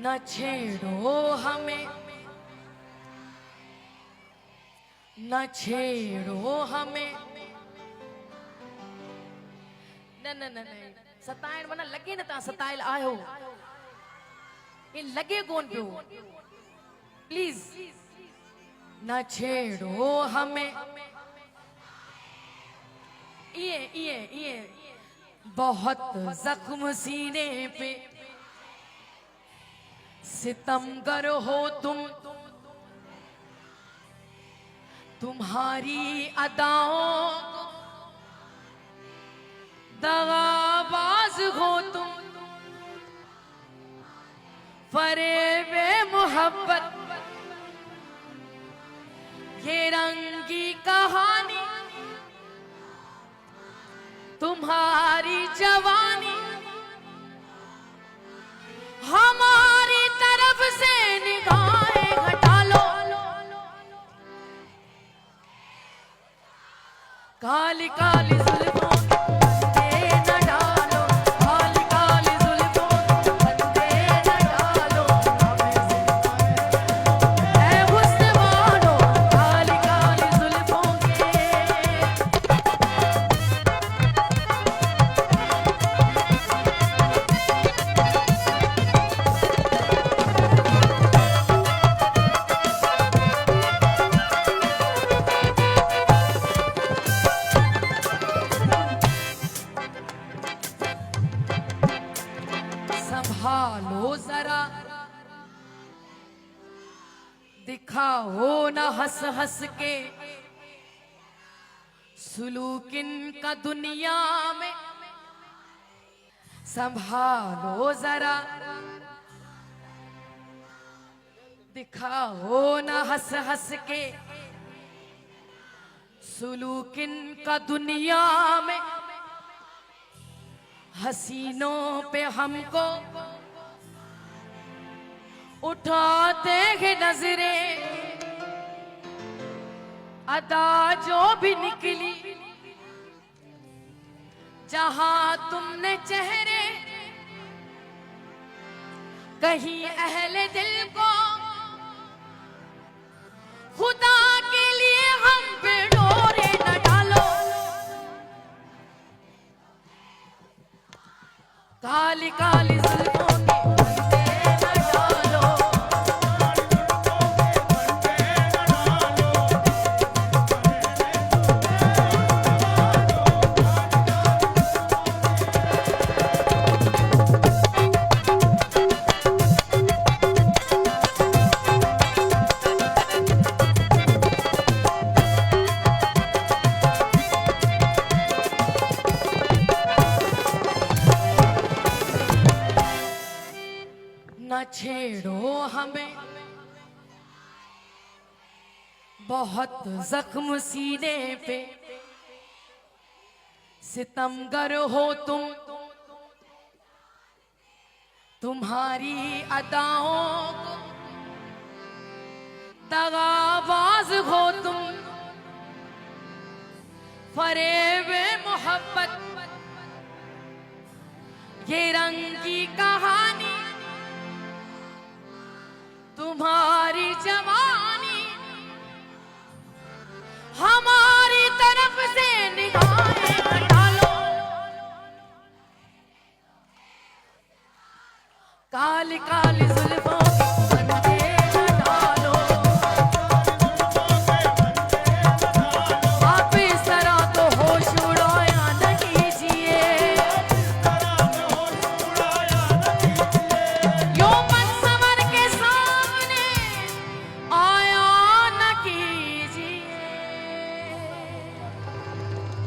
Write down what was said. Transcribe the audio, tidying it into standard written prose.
न छेड़ो हमें, न छेड़ो हमें। न न न न सताइण माना लगे न तव्हां सताइल आहियो, ये लगे कोन पियो। प्लीज न छेड़ो हमें। ये ये ये बहुत जख्म सीने पे, सितमगर हो तुम, तुम्हारी अदाओं को दगाबाज हो तुम, फरेबे मोहब्बत ये रंगी कहानी, तुम्हारी जवानी हमारी तरफ से निगाहें हटा लो। काली काली जुल्फों के न डालो, काली काली जुल्फों के न डालो, ऐ हुस्न वालो काली काली जुल्फों के। संभालो जरा, दिखाओ न हंस हंस के सुलूकिन का दुनिया में। संभालो जरा, दिखाओ न हंस हंस के सुलूकिन का दुनिया में। हसीनों पे हमको उठाते हैं नजरें, अदा जो भी निकली जहां तुमने चेहरे, कहीं अहले दिल को खुदा के लिए हम पे डोरे न डालो। काली काली जुल्फों के फंदे न डालो, न छेड़ो हमें, बहुत जख्म सीने पे, सितमगर हो तुम, तुम्हारी अदाओं को दगाबाज हो तुम, फरेबे मोहब्बत ये रंगी कहानी, तुम्हारी जवानी हमारी तरफ से निगाहें हटा लो। काली काली जुल्फों